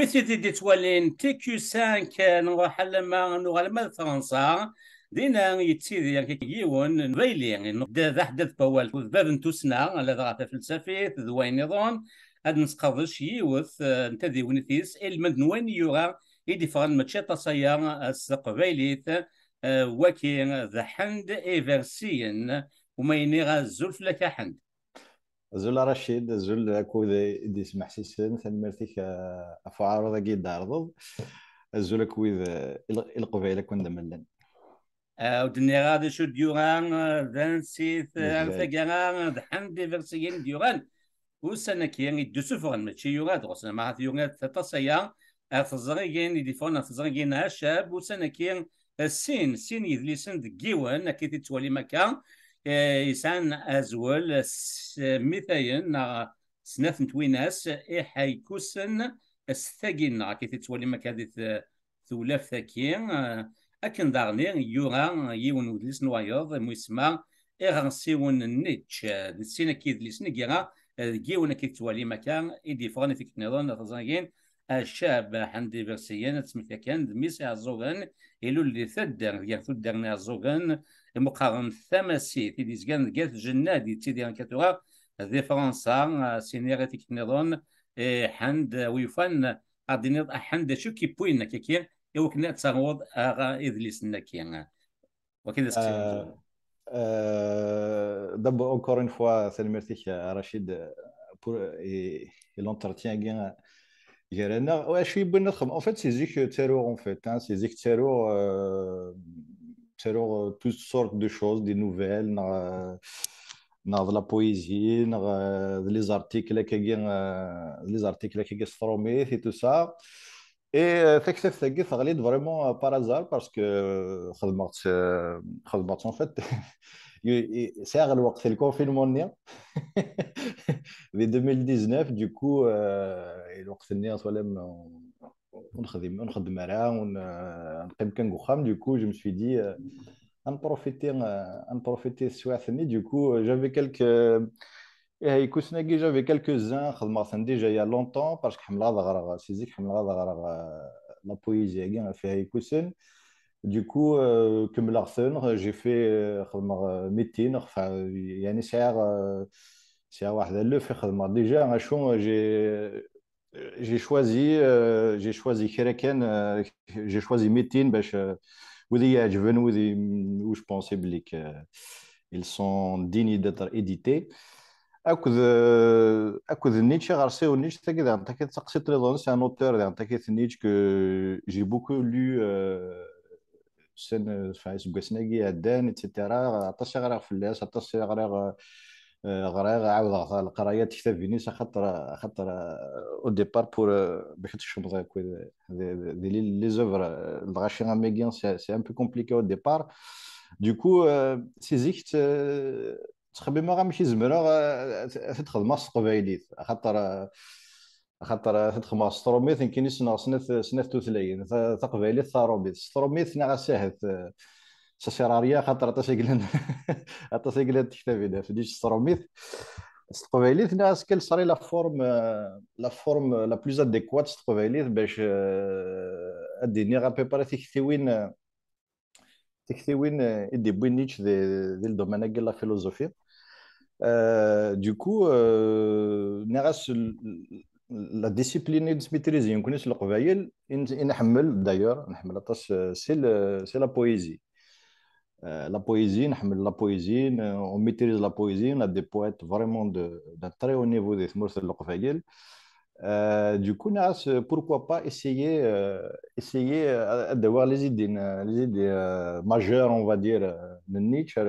ويثيتي دي توالين تي كيو 5 نروح لما نروح لما فرنسا دينا يتسيدي يعني يون فيلي يعني ذا حدث بوال باب نتوسنا على ذا فلسفي ذوين نظام هاد نسقضش يوث نتذي ونثيس المد وين يورا يدي فرن ماتشات تصيا السق فيليث وكي ذا حند ايفرسيين وما ينيغا الزلف لك حند. زول رشيد زول كود دي سمح سيسن ثمرتك افعار ذا قيد عرض زول كود القبيله كون دملن ودنيا غادي شو ديوران فانسيث بالفعل. ثقران حند ايفرسيين ديوران وسنة كيان يدوسو فغن ماشي يوغاد غسنا مع يوغاد تتصيا ارتزريين يديفون ارتزريين هاشاب وسنة كيان السين يدليسن دقيوان كي تتولي مكان يسان ازول مثاين سناف نتويناس حيكوسن الثقين كي تتولي مكان ثولاف ثاكين اكن دارني يورا يون ودليس نوايض مسمى اغنسيون النيتش السين كي يدليسن كيرا جيونا كي توالي مكان إدي فغاني في كنيرون تزاجين الشاب عندي برسيان تسميتها كان ميس الزوغان إلو اللي ثدر يعني ثدرنا الزوغان مقارن ثماسي تيدي زكان جات جنادي تيدي انكاتورا ذي فرنسا سينيرا في كنيرون حند ويفان أدينير حند شو كي بوين كي يوكنا تصاغوض أغا إذليس نكيان وكذا سكتي D'abord, encore une fois, c'est le merci à Rachid pour et l'entretien bien. Ouais, je suis bon. En fait, c'est Zik Terror, en fait. Hein, c'est Zik Terror, Terror, toutes sortes de choses, des nouvelles, de la poésie, les articles qui sont et tout ça. Et فكرة ثقيف غليت vraiment par hasard parce que خدمت en fait ساعة الوقت الكونفينمون في 2019 du coup الوقت الناس ولا ونخدم معاه ونقيم كان وخام du coup je me suis dit en profiter سواع ثاني du coup j'avais quelques-uns خدمت déjà il y a longtemps parce que حمل هذا غرق سيزيك حمل هذا غرق la poésie كاع فيها يكوسن du coup comme l'arsen j'ai fait خدمة ميتين يعني ساعة واحدة اللي في خدمة déjà un chou j'ai choisi كراكن j'ai choisi ميتين باش وذي يعجبن وذي وش بونسي بليك ils sont dignes d'être édités اكد نيتشه غارسيو نيتشه تاكيد انت كتسقسي تريزون سي ان اوتور انت كيتنيتش كو جي بوكو لو سن فايس بوسناكي عدان ايتترا عطاش غير فلاس عطاش غير عاود القرايات كتاب فينيس خاطر او ديبار بور باش تشوف دي لي زوفر الغاشي ميغيان سي ان بو كومبليكي او ديبار du coup سيزيكت تخبي ما غامشي زمرا تخدم القبايليت خاطر تدخل ستروميث يمكن يسنى سنة توثلاين تقبايليت ثاروبيت ستروميث نغا ساهت ساسيراريا خاطر تسجلن تسجلن تكتبين فديش ستروميث ستقبايليت نغا سكيل صاري لا فورم لا بلوز اديكوات ستقبايليت باش اديني غا بيباري تكتيوين يدي بوينيتش دي الدومين كاع لا فيلوزوفي du coup نغاس لا ديسيبلين ديسميتريزي يمكنش القبايل نحمل دايور نحمل اطاش سي لا بويزي لا بويزي نحمل لا بويزي اون ميتريز لا بويزي on a des poètes vraiment d'un très haut niveau des ثمورث القبايل du coup نغاس pourquoi pas essayer d'avoir les idées majeures on va dire de Nietzsche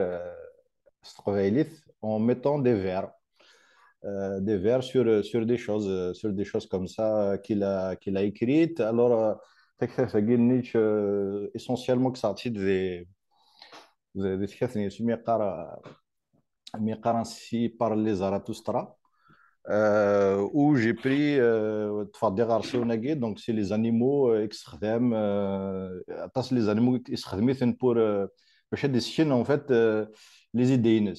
Stroveilith en mettant des vers sur des choses comme ça qu'il a écrites. Alors, Nietzsche, essentiellement, que ça des textes ainsi par les Zarathustra, où j'ai pris donc c'est les animaux les animaux qui pour باش هاد الشين en fait les idées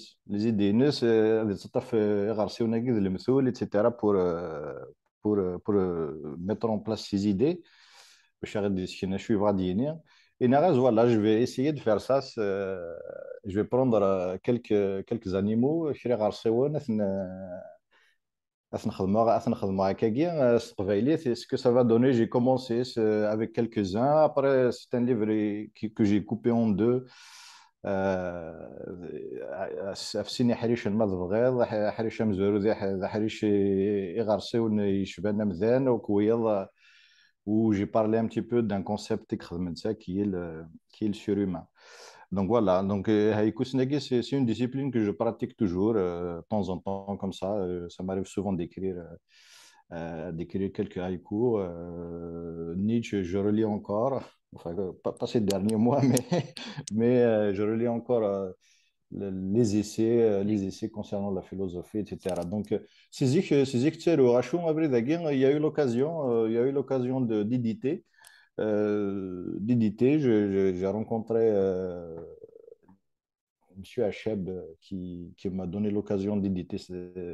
غارسيونا كي المثول etc pour mettre en place ses idées. Et voilà, je vais essayer de faire ça. Je vais prendre quelques animaux. Ce que ça va donner, j'ai commencé avec quelques-uns. Après, c'est un livre que j'ai coupé en deux. أفسيني حريش المذ حريش مزورو ذا حريش إغارسيون يشبان مذان وكويض où j'ai parlé un petit peu d'un concept qui est le surhumain. Donc voilà, donc Haïku Snegi, c'est une discipline que je pratique toujours de temps en temps comme ça. Ça m'arrive souvent d'écrire quelques haïkus. Nietzsche, je relis encore, enfin pas ces derniers mois, mais je relis encore les essais concernant la philosophie, etc. Donc, il y a eu l'occasion, d'éditer. J'ai rencontré Monsieur Hacheb qui m'a donné l'occasion d'éditer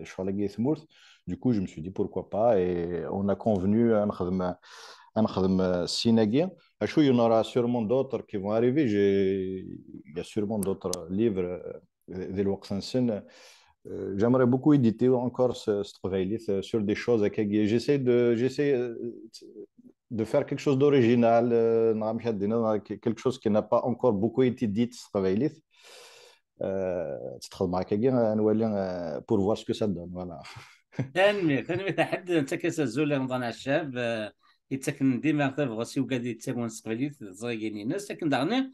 Schwalega Smurth. Du coup, je me suis dit pourquoi pas et on a convenu à un Sinagi. Il y en aura sûrement d'autres qui vont arriver. Il y a sûrement d'autres livres des Waksansen. J'aimerais beaucoup éditer encore ce travail sur des choses. J'essaie de faire quelque chose d'original, quelque chose qui n'a pas encore beaucoup été dit, ce travail. تدخل معك كي نولي pour voir ce que ça donne. Voilà. تنمي تحد انت كتزول رمضان الشاب يتسكن ديما تبغى سي وقادي تكون سقبلي زغيني ناس لكن دغني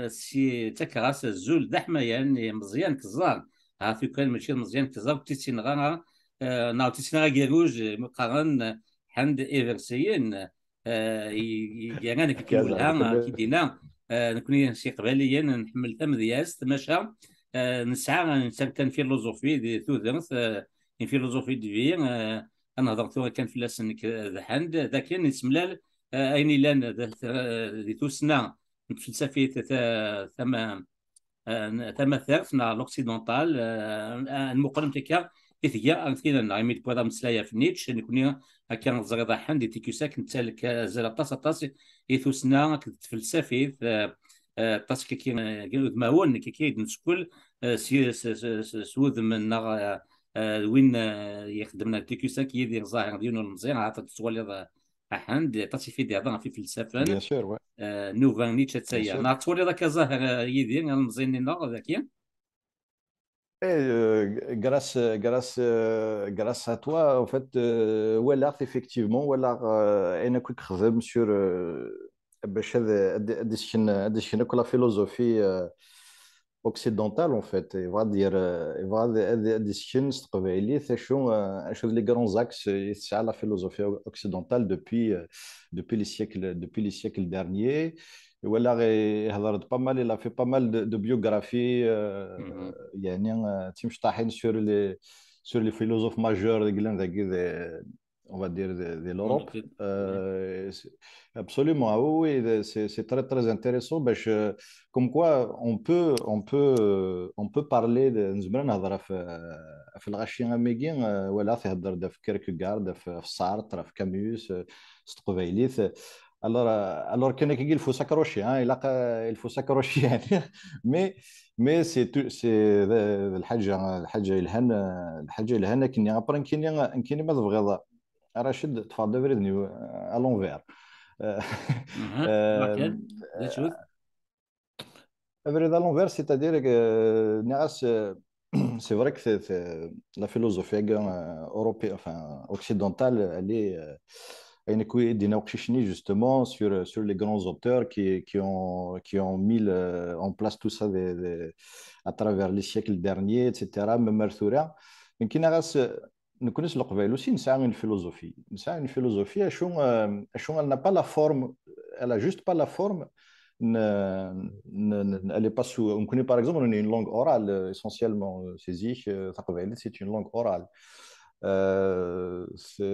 سي تكراس الزول دحما يعني مزيان كزار عارف كان ماشي مزيان كزار تيسين غا ناو تيسين غا كيروج مقارن حند ايفرسيين يعني كيقولها كيدينا نكون شي قبليا نحمل مذياس تماشى نسعى نسكن فيلوزوفي دي ثوثرث فيلوزوفي دي انا هضرت كان في لاسنك ذحند ذاك نسملال اين لان ذي توسنا فلسفه ثم ثرثنا لوكسيدونتال المقارنه تاعك كيثيا كينا نعمل بوضع مسلايا في نيتش نكون كان زغدا حند تيكوساك نتالك زال طاس يثوسنا فلسفه طاس كي ماون كي نسكل سوذ من وين يخدمنا تيكوساك يدير ظاهر ديالو المزيان عطات تولي حند طاس في دي في فلسفه Bien sûr, ouais. نوفا نيتش تسيا نعطولي ذاك ظاهر يدير المزيان ذاك. Grâce à toi, en fait, Wallach, effectivement, Wallach, أنا كنت خدم sur باش هذا la philosophie occidentale, en fait. Et va dire, هذا الشيء تقبيلي شو les grands axes c'est la philosophie occidentale depuis les siècles derniers. Voilà, il a fait pas mal de biographies. Tim Stahin sur les philosophes majeurs on va dire, de l'Europe. Absolument, ah oui, oui, c'est très, très intéressant. Comme quoi, on peut parler de في الغاشي أميكين ولا تهضر في كيركيغارد في سارتر في كاميوس ستقبيليث. Alors qu'il y a il faut s'accrocher, hein, il faut s'accrocher يعني. mais c'est الحاجة الهنا كني أبرن كني ما تبغيض راشد تفضل بريدني à l'envers. Bride à l'envers, c'est-à-dire que c'est vrai que la philosophie européenne, enfin occidentale, elle est d'inauxishni justement sur les grands auteurs qui ont mis en place tout ça à travers les siècles derniers, etc. Même Arthur. Mais qui n'a nous connaissons le قبائل aussi, c'est une philosophie. C'est une philosophie, elle n'a pas la forme, elle a juste pas la forme. Elle est pas sous. On connaît par exemple, on a une langue orale essentiellement. C'est une langue orale. C'est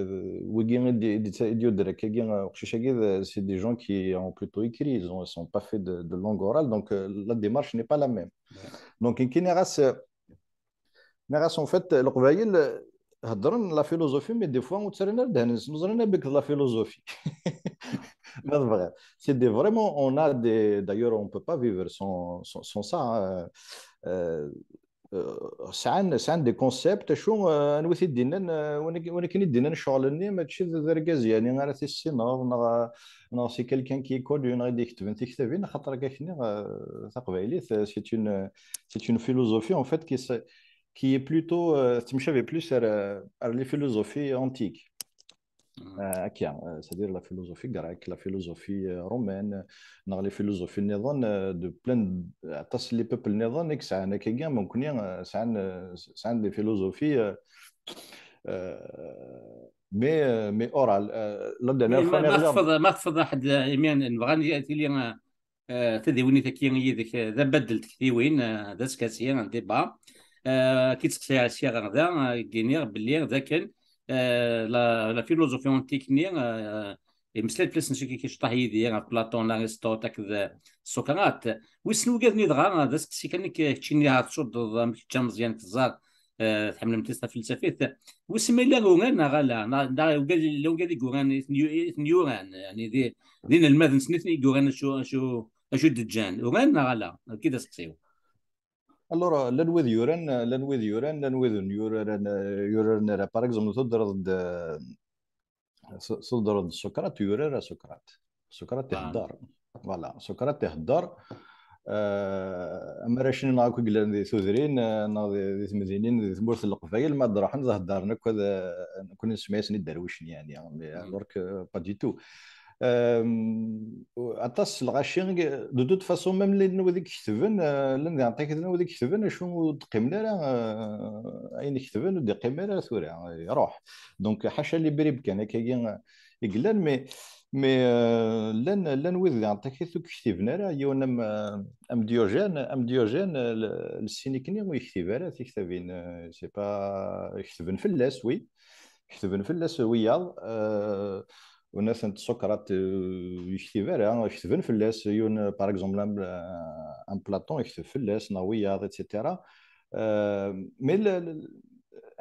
des gens qui ont plutôt écrit, ils ne sont pas faits de langue orale, donc la démarche n'est pas la même. Donc, en fait, le هضرنا لا فيلوزوفي مي دي فوا وتسرنا دهنس نزرنا بك لا فيلوزوفي ما بغا سي دي فريمون اون ا دي دايور اون بو با فيفر سون سا ساعن دي كونسيبت شو نوثي دينا وانا كاين دينا شغلني ماشي ذركاز يعني غير السينار نا سي كيلكان كي يكود غادي يكتب انت كتابين خاطر كاين تقبايلي سي اون فيلوزوفي en fait qui est plutôt تمشي بلوس على لي فيلوزوفي انتيك هكا c'est-à-dire la philosophie grecque la philosophie romaine les philosophies النظام de plein تصل لي بيبل النظام نيك ساعه كيا ممكن ساعه des philosophies mais oral la dernière fois ما تفضل احد يمين نبغى ياتي لي تديوني تكيني ذاك ذا بدلت كثيوين ذا سكاسيا ديبا كي تسقسي على السياغ غدا كينير باللي ذاك لا فيلوزوفي اونتيكني مسلات بلاص نشكي كيشطح يدي بلاطون ارسطوط هكذا سقراط ويسنو قادني دغا ذا سكسي كان كتشيني هاد تصد مشى مزيان تزار تحمل متيستا فلسفيت وسمي لا غوغان غالا لو قال غوغان نيوران يعني دين الماذن سنتني غوغان شو دجان غوغان غالا كذا سقسيو الورا لنوذ يوران لنوذ يوران لنوذ يوران يوران باغ اكزومبل تضرب سقراط يوران سقراط يهدر فوالا سقراط يهدر اما راه ناكو قلنا ذي ثوذرين ذي ثمذينين ذي ثمورث القفايل ما راح نهضر كذا كنا نسمع سني درويشني يعني درك با دي تو عطاس الغاشين دو دوت فاسون ميم اللي نوديك كتبن لان نعطيك نوديك كتبن شنو تقيمنا راه اين كتبن ودي قيمه راه ثورا يروح دونك حاشا اللي بريب كان كاين يقلان مي لن وذ نعطيك كتبنا راه يونم ام ديوجين السينيكني ويكتب راه تكتبين سي با يكتبن فلاس وي يكتبن فلاس وياض والناس انت سقراط يكتب راه يكتبن فلاس يون باغ اكزومبل ان بلاطون يكتب فلاس نوياض ايتترا مي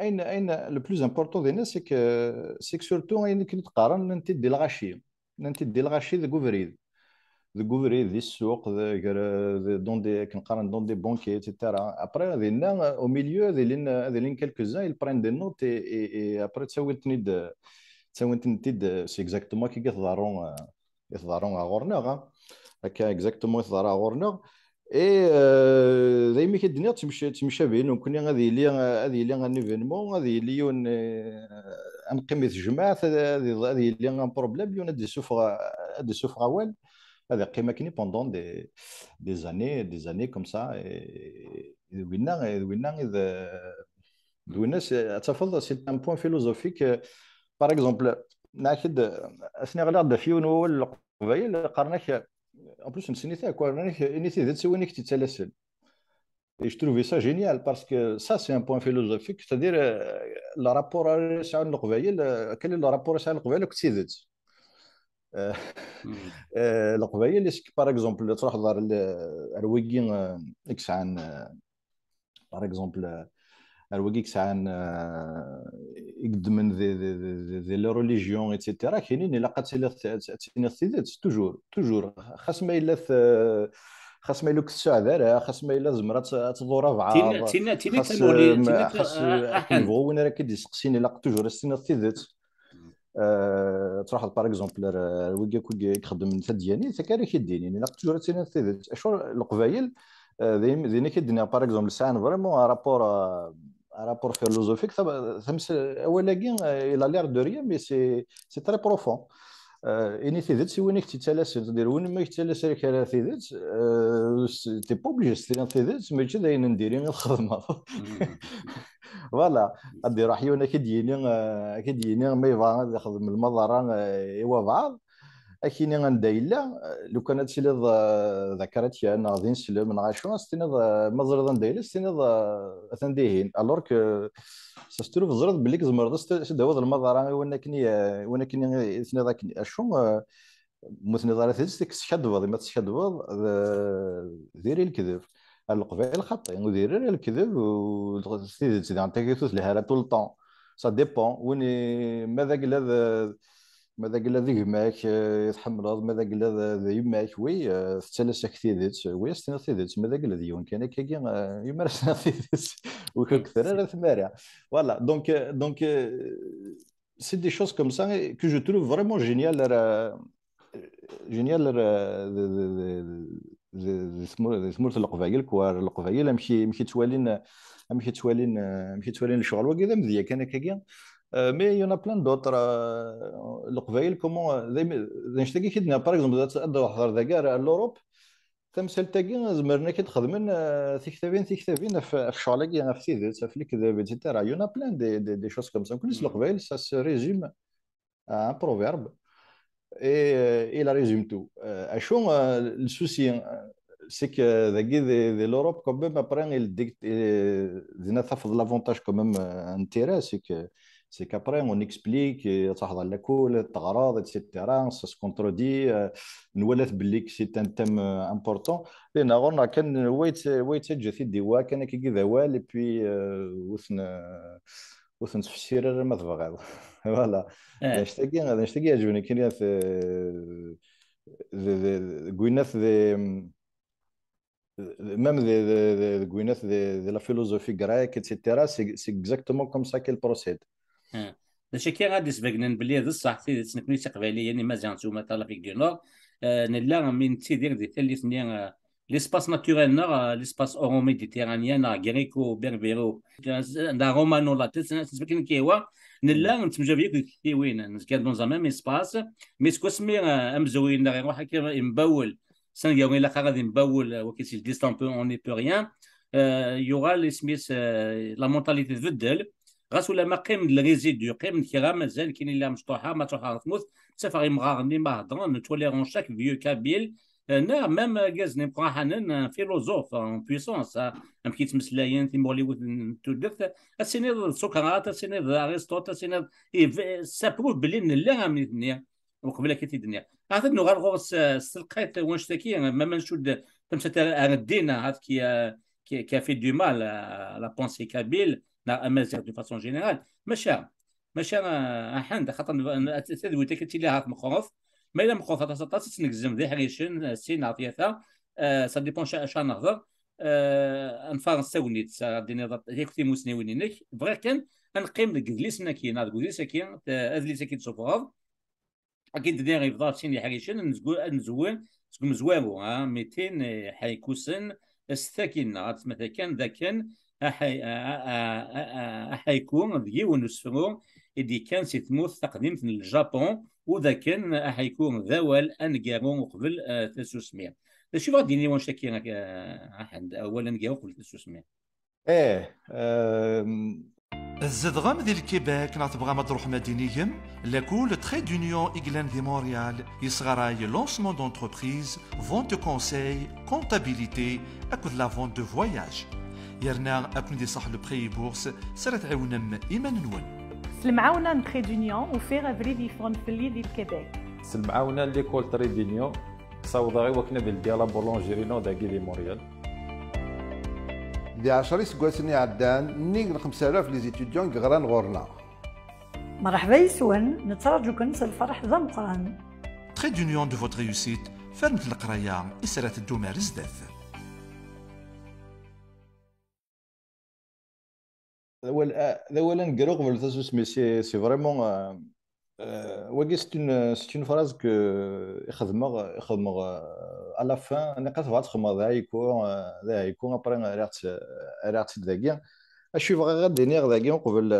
اين لو بلوز امبورطون دي الناس سيك سورتو اين كي تقارن انت دي الغاشي انت دي الغاشي ذا كوفريد ذي السوق دون دي كنقارن دون دي بونكي ايتترا ابري ذينا او ميليو ذيلين كالكو زان يل برين دي نوت اي ابري تساويت نتيد سي اكزاكتومون كي يتضارون غورنا هكا اكزاكتومون يتضارا غورنا اي دايما كي تمشى بين وكنا غادي لي ان ايفينمون غادي لي ان قيمه جماعه غادي لي ان بروبليم يون دي سوفغ وال هذا قيمه كني بوندون دي زاني كوم سا وينا اذا الناس تفضل سي ان بوين فيلوزوفيك باغ اكزومبل ناكد اثناء غلا فيون هو القبايل قرناك ان بلوس نسيتها قرناك انيتي ذات سوينك تتسلسل et je trouvais ça génial parce que ça c'est un point philosophique c'est-à-dire le rapport à القبايل quel est le rapport à القبايل كنت زدت القبايل اسك باغ اكزومبل تروح دار الرويكين اكس عن باغ اكزومبل الوقيك ساعان يقدم ذي لي ريليجيون ايتترا كاينين الا قات تينيت توجور خاص ما الا خاص ما الا كتساعد خاص ما الا زمرات تدور بعض خاص كيبغوا وين راه كيدسقسيني الا توجور تينيت تروح باغ اكزومبل الوقيك يخدم تدياني تكاري كيديني الا توجور تينيت اشو القبايل ذينا كيدينا باغ اكزومبل ساعان فريمون رابور فيلوزوفيك ثمس اولاكي الى لير دو ريان مي سي تري بروفون اني تيدت سي وينك تتلاسل تدير وين ما يتلاسل لك على تيدت تي با اوبليجي ستير تيدت ماشي داين نديري غير الخدمه فوالا غادي راح يونا كيديني ما يبغى يخدم المضاره ايوا بعض اكيني غندايلا لو كانت سيلي ذكرت يا انا غادي نسلم من غاشوا ستينا مازال غندايلا ستينا ثنديهين الوغ كو ساسترو في زرد بليك زمرد تداوض المضارا وانا كني ثني ذاك اشو مثني ضارت هزتك تشدوض ما تشدوض ديري الكذب القبائل خطين وديري الكذب وتزيد انت كيتوث لها طول الطون سا ديبون وين ماذا قال هذا، ماذا قال ذي يماك يتحمل، ماذا قال هذا يماك وي ثلاثة كثيرت وي ستنا ثيرت، ماذا قال ذي يون كان كي يمارس ثيرت وكثر على ثمارع فوالا. دونك سي دي شوز كوم سا كو جو تروف فريمون جينيال جينيال سمورت القبايل كوار القبايل مشي توالين مشي توالين مشي توالين الشغل وكذا مزيان كان كاكيا. مي يون ا بلان دوطر القبايل كومون زي نشتكي كيدنا باغ اكزومبل تقدر تحضر ذاكار لوروب تمثال تاكي زمرنا كي تخدمن ثيكتافين في الشغل كي في سيدت في الكذاب ايتترا يون ا بلان دي شوز كوم سا كلش القبايل سا سو ريزوم ان بروفيرب et il a résumé tout. Le souci, c'est que l'Europe, quand même, après, il a l'avantage quand même intérêt, c'est qu'après, on explique, ça a la cool, التغراض, etc. Ça se contredit. Nous, c'est un thème important. Et on a qu'un wait, j'ai fait des wa, qu'un qui dit et puis, وث نتفسير ما تبغى فوالا. نشتاقي عجبني كاين في كوينات même de la philosophie grecque, etc. C'est exactement comme ça qu'elle procède. داكشي كي غادي سبقنا بلي هذا الصح سيدي نكوني تقبالي يعني مازال نتوما طالافيك دو نور نلا من تيدير دي ثالث ثانيه l'espace naturel نغ l'espace اورو ميديتيرانيان غريكو بيربيرو دا رومانو لا تسبكن كيوا نلا نتمجا بيك كيوين نسكاد دون زعما اسباس مي سكو سمي امزوين غير واحد كيما مبول سانغيو الا غادي مبول وكيسيل ديستان بو اون ني بو ريان يوغا لي سميس لا مونتاليتي تبدل غاس ولا ما قيم الريزيدو قيم كيغا مازال كاين اللي مشطوحه ما تروح تموت سافر مغارني ما هضرون توليرون شاك فيو كابيل نا ميم كازني بقى حنان فيلوزوف ان بويسونس ام كيت مسلاين في موليود تودث السينيد سقراط السينيد ارسطوط السينيد سابروف بلي لا من الدنيا وقبل كي الدنيا هذا نو غالغوس سلقيت وانشتكي ما نشود تمشي ردينا هذا كي في دو مال لا بونسي كابيل لا امازيغ دو فاسون جينيرال ماشي احند خاطر تدوي تكتي لها مخوف ما الا مخوف تاسطاس نكزم ذي حريشن سين عطيتها سا ديبون شا نهضر انفار نساونيت دينا هيك في مسنيونينك بغيت كان نقيم الجليس ناكين هذا الجليس كاين ادليس كاين سوفوغ اكيد دير يفضل سين حريشن نزوين تكون مزوارو 200 حيكوسن الساكن مثلا كان ذا كان حيكون ديون نسفرو اللي كان تموت تقديم في الجابون وذا كان حيكون ذوال انقارو قبل 300. شو غادي واش كاين احد اولا نقارو قبل 300 ايه الزدغام ديال الكيباك نعتبغى مطروح مدينيهم لاكول تري دونيون إغلان دي مونريال يصغراي لونسمون دونتربريز فونت كونساي كونتابيليتي اكود لا فونت دو فواياج يرنا اكون دي صح لو بري بورس سرت عاونم ايمان نون المعاونه تري دونيون وفيغ افري فيفون في اللي ديال الكيباك المعاونه ليكول تري دونيون صاوضه غير وكنا ديال لا بولونجيرينو داكي دي موريال دي 10 سكواسني عدان نيك 5000 لي زيتيديون غران غورنا مرحبا يسون نترجو كنس الفرح ذا مقران تري دونيون دو فوت ريوسيت فرمت القرايه اسرات الدومار زداث اولا نقرو قبل تاسوس مي سي فريمون وكي سي اون فراز كو يخدمها على فان انا قاعد تخدم ذا يكون ابري ريعت ذاكيا اشوف غير دينيغ ذاكيا قبل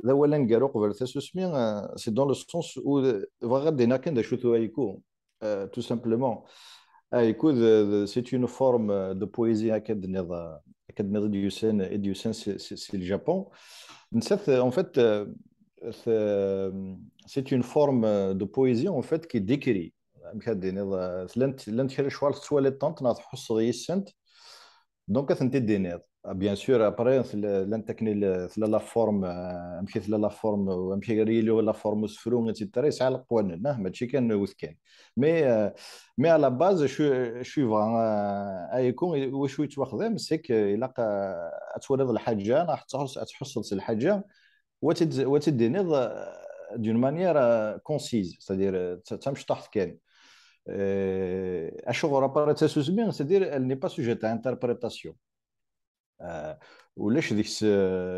اولا نقرو قبل تاسوس مي سي دون لو سونس او غير دينا كان دا شوتو يكون تو سامبلومون يكون سي اون فورم دو بويزي هكا نظام Académie d'Éducation, c'est le Japon. En fait, c'est une forme de poésie en fait qui décrit. Donc, bien sûr, après, la forme, la forme etc. Mais à la base, je suis vraiment c'est que الحاجه راح تحصل الحاجه وتديني d'une manière concise, c'est-à-dire تمشي تحت كان الشغل باراتاسوسمين c'est-à-dire elle n'est pas sujette à interprétation. ولاش ديك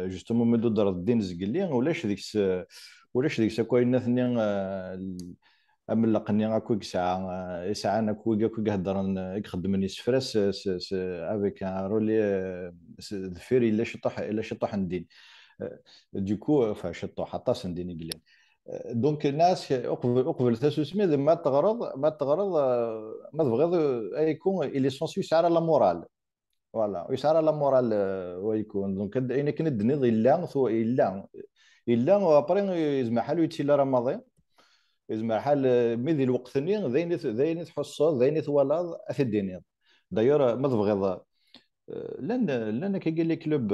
جوستومون مدو دار الدين زقلي ولاش ديك كاين ثني املقني هكاك ساعه ساعه انا كوكا هضر يخدمني سفراس افيك ان رولي فيري الا شطح ندين دوكو فشطح حطاس نديني قليل دونك الناس اقبل تسوسمي ما تغرض ما تبغض يكون الي سونسيو على لا مورال فوالا يسعر لا مورال ويكون دونك اين كان الدنيا الا ثو الا وابري يزمع حالو يتسلى رمضان يزمع حال ميدي الوقت ثاني ذاين تحصل ذاين ثوالاد اثديني داير ما تبغض لان كاين لي كلوب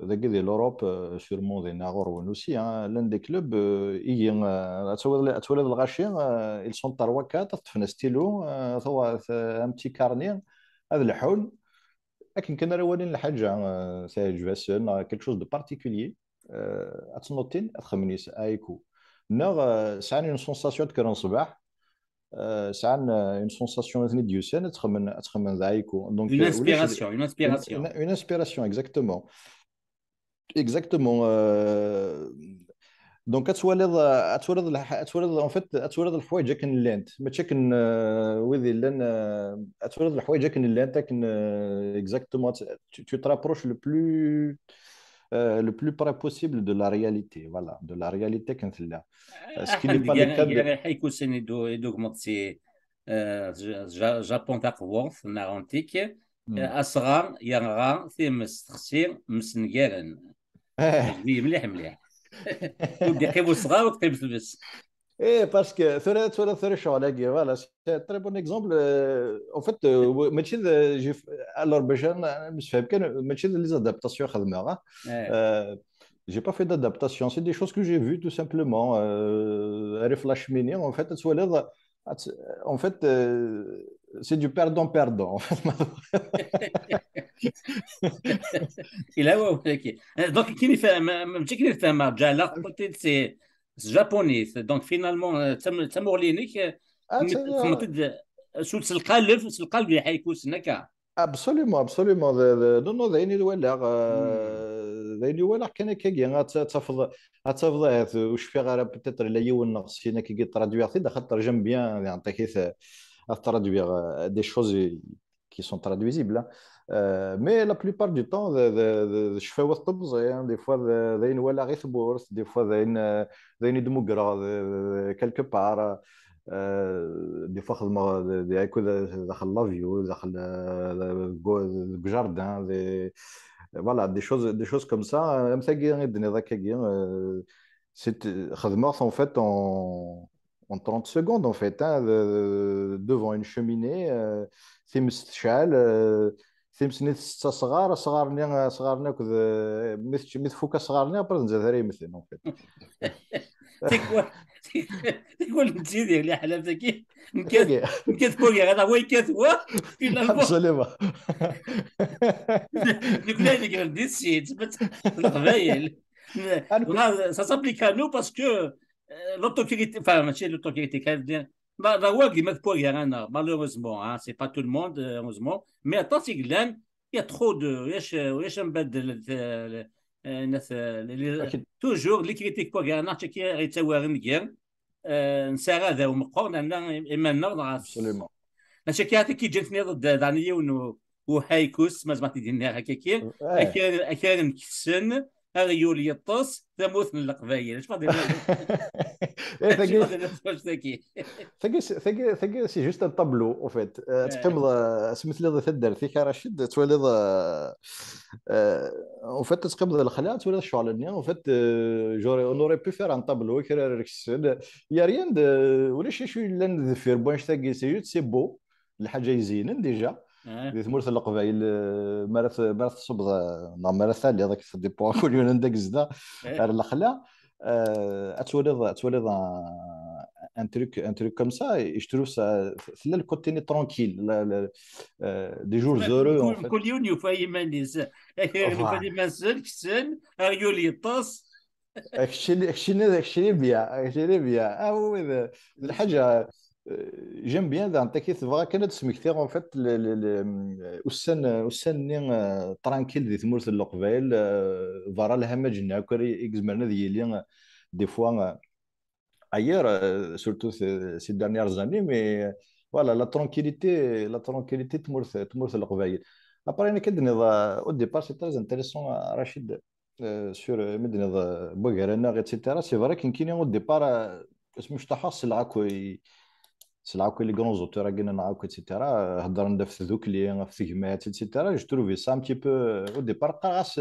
ذاك ديال اوروب سيرمون ذي ناغور ونوسي لان دي كلوب يجي اتولد الغاشي ils sont 3 4 طفنا ستيلو ثوا ام تي كارني هذا الحول لكن كنا روالين لحاجه سي جواسون كيك شوز دو بارتيكولير اتنوتين اتخمنيس ايكو نغ سعني اون سونساسيون تكرن صباح سعنا اون سونساسيون ثني ديوسان تخمن ذايكو دونك اون انسبيراسيون اكزاكتومون دونك اتولد ان فيت اتولد الحوايج كان لاند ما تشكن وذي لان اتولد الحوايج كان لاند لكن اكزاكتومون tu te rapproches le plus près possible de la réalité voilà de la réalité كانت لا ce qui n'est pas le cas de حيكون سيدو مطسي جابون تاقوون في النارونتيك اصغر يغرا ثيمس تخسير مسنقارن مليح ودي قيبو صغار وقيب تلبس parce que ثورة شغل voilà c'est très bon exemple en fait ماشي alors باش مش فاهم كان ماشي لي زادابتاسيون خدمها j'ai pas fait d'adaptation c'est des choses que j'ai vues tout simplement Flash Mini en fait c'est du perdant en fait il a ok donc qui me fait ma déjà peut-être c'est japonais donc finalement تمورلينيك سوت القلب اللي حيكون سنكا absolument non ذايني ولا كان كاين تفض واش في غير بتيتر لا يون نقص هنا كي ترادوير في دخل ترجم بيان يعطيك traduire des choses qui sont traduisibles mais la plupart du temps je fais والطبز des fois ذاين ولا غير ثبورث des fois ذاين يدمقرا quelque part دي فوا خدمه هكا داخل لافيو داخل جاردان voilà des choses comme ça امثاكي الدنيا ذاك c'est خدمه en fait en 30 secondes en fait devant une cheminée ثمس تشعل ثمس نيت صغارنا كذا مثل فوكا صغارنا برا نزاد هري مثلا en fait تقول تزيد اللي حلفتك نكذبوا يا هذا هو يكذبوا absolument نقول لك دي سي تبت القبايل ça s'applique à nous parce que l'autorité enfin ماشي l'autorité كان لا واقي مذبوغ يا انا malheureusement c'est pas tout le monde heureusement mais attends c'est glan il y a trop de واش نبدل الناس توجور اللي كريتيك بوغ انا تشكي غيتواغن كير نسارا ذا ومقور انا اما نضع absolument نشكي هذيك كي جاتني ضد دانيو وهايكوس ما زعما تدير هكاكي اكان نكسن هذا يولي يطص ثموث من القبايل اش فاضي ثقي سي جوست ان طابلو او فيت تقيم سميت لي ثدر فيك رشيد تولي او فيت تقيم الخلاع تولي الشغل او فيت جوري اونوري بو فير ان طابلو كرا ركسن يا ريان ولا شي لان ذفير بونش ثقي سي جوست سي بو الحاجه يزينن ديجا دي ثمورث القبايل مارث صبغ مارث اللي هذاك دي بو كل يوم عندك زدا على الخلا اتولد ان تروك كوم سا يشترو سا في الكوتي ترونكيل دي جور زورو كل يوم يفايم الناس كل ما سن يولي يطاس اكشلي بيا هو الحاجه جيم بيان ذا انت كي تبغى كانت تسمكتي اون فيت وسان ترانكيل دي ثمورث القبائل فارا الهمج ناكري اكزمرنا ديالي دي فوا ailleurs, surtout ces dernières années, mais voilà, la tranquillité, تمورث القبائل. Après, au départ, c'est très intéressant, Rachid, sur مدن بوغرنا, etc. C'est vrai qu'il y a au départ, مش تحصل سلعكو les grands auteurs كنا نعاوك etc. هضرنا في ذوك اللي في ثقمات etc. Je trouvais ça un petit peu au départ قاص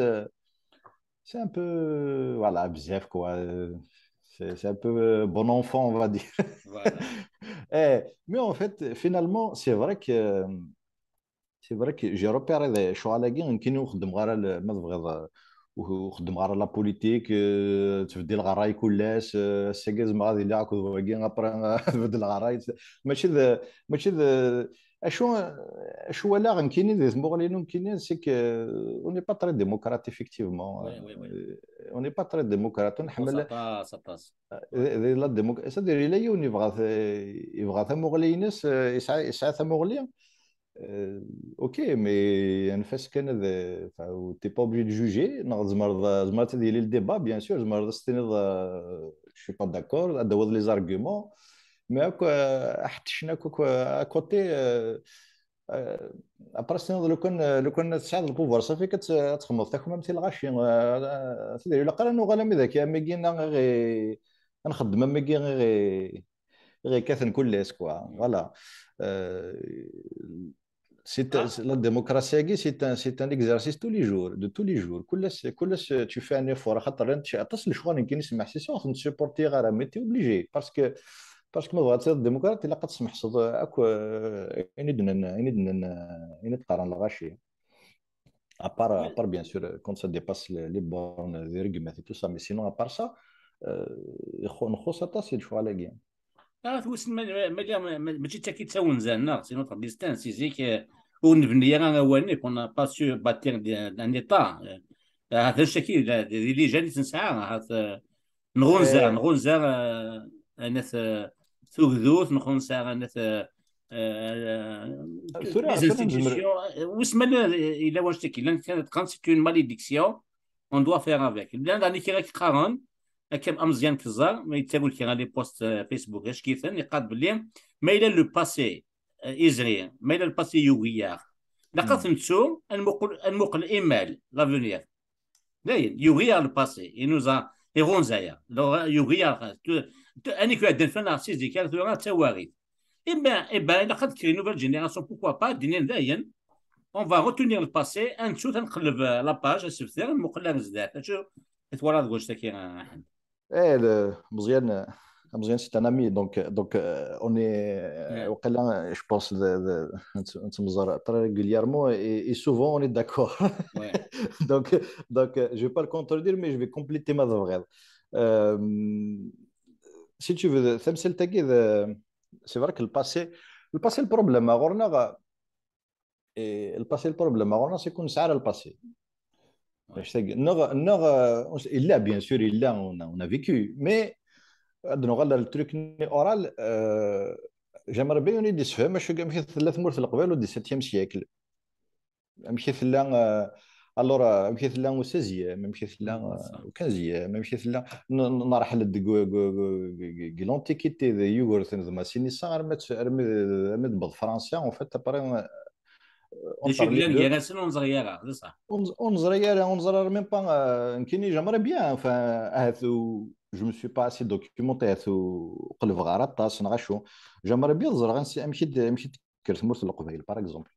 c'est un peu voilà bzaf quoi. C'est un peu bon enfant on va dire. Voilà. Mais en fait finalement c'est vrai que j'ai repéré des شغل كي يمكن نخدم غير ما تبغي وخدم غير لا بوليتيك تبدل الغراي كلاش السكاز ما غادي لا عاود باقي ابرا تبدل الغراي ماشي اشو ولا غنكيني دي مغلين كاينين سي كو اون با تري ديموكرات افيكتيفمون Oui, oui, oui. اون با تري ديموكرات Non, نحمل ça passe. لا ديموكرات سادير الا يبغى ثمغلينس يسعى ثمغلين. اوكي مي نفاس كان تي با اوبلي دو جوجي زعما ديال الديبا بيان سور زعما ستيني شي با داكور هذا هو لي زارغيومون مي هكا حتى كوكا كوتي ابرا ستيني لو كان تساعد البوفوار صافي كتخمض تاكل مثل الغاشي تدير الا قال انه غالا ذاك ميكينا غير نخدم ميكي غير كاثن كل كوا فوالا. La démocratie, c'est un exercice tous les jours, de tous les jours. Tu fais un effort. Tu choix on ne supporter mais tu es obligé. Parce que moi, la démocratie, il a pas de à part, bien sûr, quand ça dépasse les bornes des règlements et tout ça. Mais sinon, à part ça, c'est le choix à la guerre. توسن ماشي حتى كيتساون زعما سينو طابيستان سيزيك ونبني انا واني كنا باسيو باتير دان ايطا هذا الشكل اللي جاني تنسعى هذا نغونزا اناث ثوذوث نغونزا اناث وسمنا الا واش تكي كانت كونستيتي اون ماليديكسيون اون دوا فير افيك لان راني كي راك قارن كم امزيان كزار ما يتقول كي غادي بوست فيسبوك اش كيفن يقاد بلي ما الى لو باسي ازري ما الى الباسي يوغيار لقد نتسو المقل ايمال لافونير داين يوغيار الباسي ينوزا يغونزايا لو يوغيار اني كو عندنا فن ارتيست دي كانت راه تواغي اما لقد كري نوفيل جينيراسيون بوكوا با دينين داين اون فا روتونير الباسي انتو تنقلب لاباج السفتير المقل نزداد شوف تورا تقولش تاكي مزيان c'est un ami donc on est je pense très régulièrement et souvent on est d'accord. donc je vais pas le contredire mais je vais compléter ma vraie. Si tu veux c'est vrai que le passé le problème c'est qu'on s'arrête le passé. Il a bien sûr, on a vécu, mais le truc oral, j'aimerais bien une idée. Je suis comme si c'était le 17e siècle. Alors, même si c'est au 16e, même si c'est au 15e, même si c'est là, on a de l'Antiquité, de Yugoslavie, de Massinissan, de français, en fait, après. Même pas j'aimerais bien enfin je me suis pas assez documenté j'aimerais bien par exemple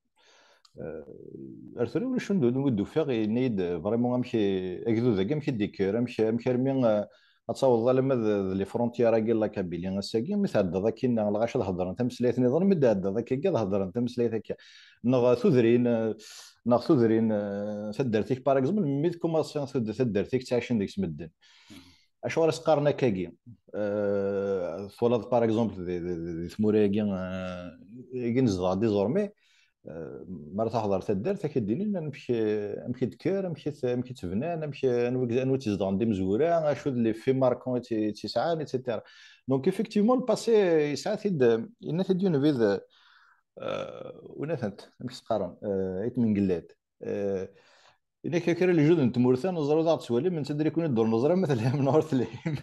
faire vraiment اتصور لما لي فرونتيرا قال لك بلي غساكي مثل ذاك الغاش هضر انت مسليتني ضر مداد ذاك قال هضر انت مسليتك نغ ثذرين سدرتك باغ اكزومبل ميت كوماسيون سدرتك تعيش ديك مدن اش ورا سقارنا كاكي فولاد باغ اكزومبل ثموريا كي نزضع ديزورمي مرة تحضر تدار تكديني نمشي تكير نمشي تبنان نمشي انو تيزد عندي مزورة اشود لي في ماركون تيسعان ايتترا. دونك افيكتيفمون الباسي يسعى تيد ان تديون فيذ ونثنت نمشي تقارن ايت من قلات إذا كان اللي جود نتمورثان نزرو ضاعت سوالي من تدري يكون الدور نزرة مثلا من نهار ثلاثين.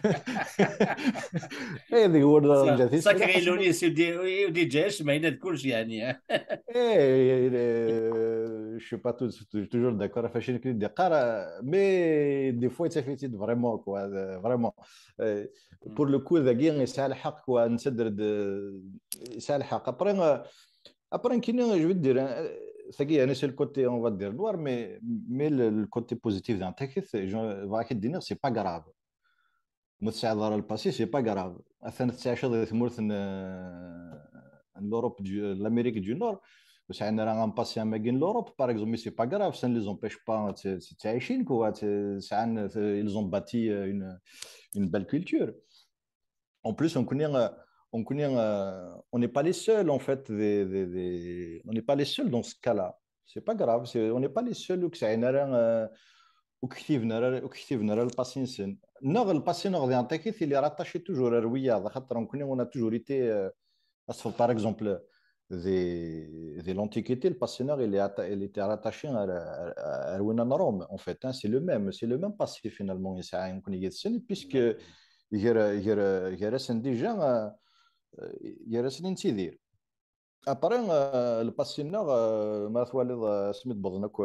هذا هو الجاثيس. سكري لونيس ودي جاش ما يناد كلش يعني. Je suis pas toujours d'accord فاش نكري دقار مي دي فوا تافيتي فريمون كوا فريمون بور لو كو ذا كين يسعى الحق كوا نسدر يسعى الحق ابري كاين جو دير ثقي انا سي الكوتي اون فا دير نوار مي الكوتي بوزيتيف دان تاكيث فاك دينير سي با غراف متسع ضرر الباسي سي با غراف اثناء تسعى ثمورث l'Europe l'Amérique du Nord واش عندنا راه غنباسي ما كاين لوروب باغ اكزومبل سي با غراف سان لي زومبيش با تعيشين كوا سان ils ont bâti une belle culture. En plus on n'est pas les seuls en fait on n'est pas les seuls dans ce cas-là. C'est pas grave, on n'est pas les seuls وكسعينا راه وكتبنا راه الباسين سن نغ الباسين نغ ديال تاكيث اللي راتاشي توجور الرياضه خاطر on a toujours été par exemple de l'Antiquité, le passionneur il était rattaché à Rome en fait, hein, c'est le même passé finalement puisque il y a déjà نتيذير après le passionneur ما ثوالد سميت بضنك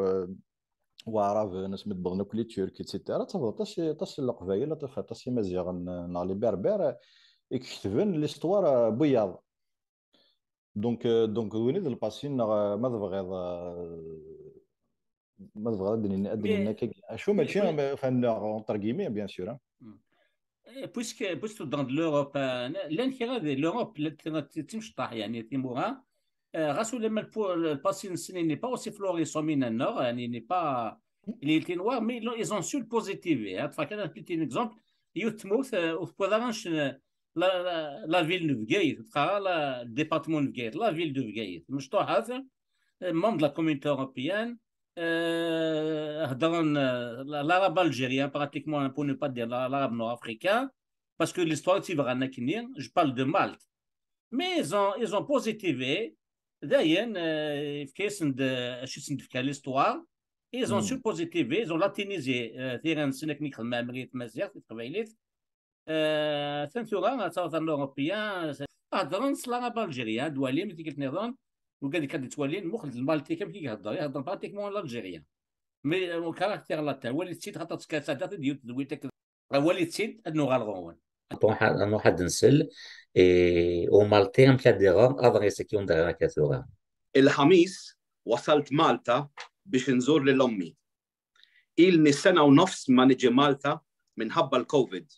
وعرف نسميت بضنك لي ترك etc تفضل تصل القبائل تصل مزيغ نالي بربر يكتبن ليستوار بياض. دونك وين الباسين ما تبغى دنيا شو ماشي فن ترجمي بيان سور. puisque dans l'Europe l'enquête de l'Europe تمشطح يعني تيمورا غاسو لما الباسين السنين n'est pas aussi florissant من النور يعني n'est pas il était noir mais ils ont su le positiver. فكان un exemple يتموت وبدرانش la ville de Vgaït, le département de Vgaït, la ville de Vgaït. Membre de la communauté européenne, l'arabe algérien, pratiquement, pour ne pas dire l'arabe nord-africain, parce que l'histoire est je parle de Malte. Mais ils ont positivé, d'ailleurs, l'histoire, ils ont su positiver, ils ont latinisé, ثنثورا صوت الأوروبيان هضرن سلاغ بالجيريا دوالي ملي قلت نظن وقال لك توالين مخلد المالتي كم يهضر براتيكمون الجيريا مي كاركتير لا تا ولي تسيد خاطر تسكاسات ديال دويتك ولي تسيد انو غالغون انو حد نسل ومالتي ام كاديرا اضغي سكيون دغا كاثورا. الخميس وصلت مالطا باش نزور لامي إلني سنه ونص ما نجي مالطا من هبه الكوفيد.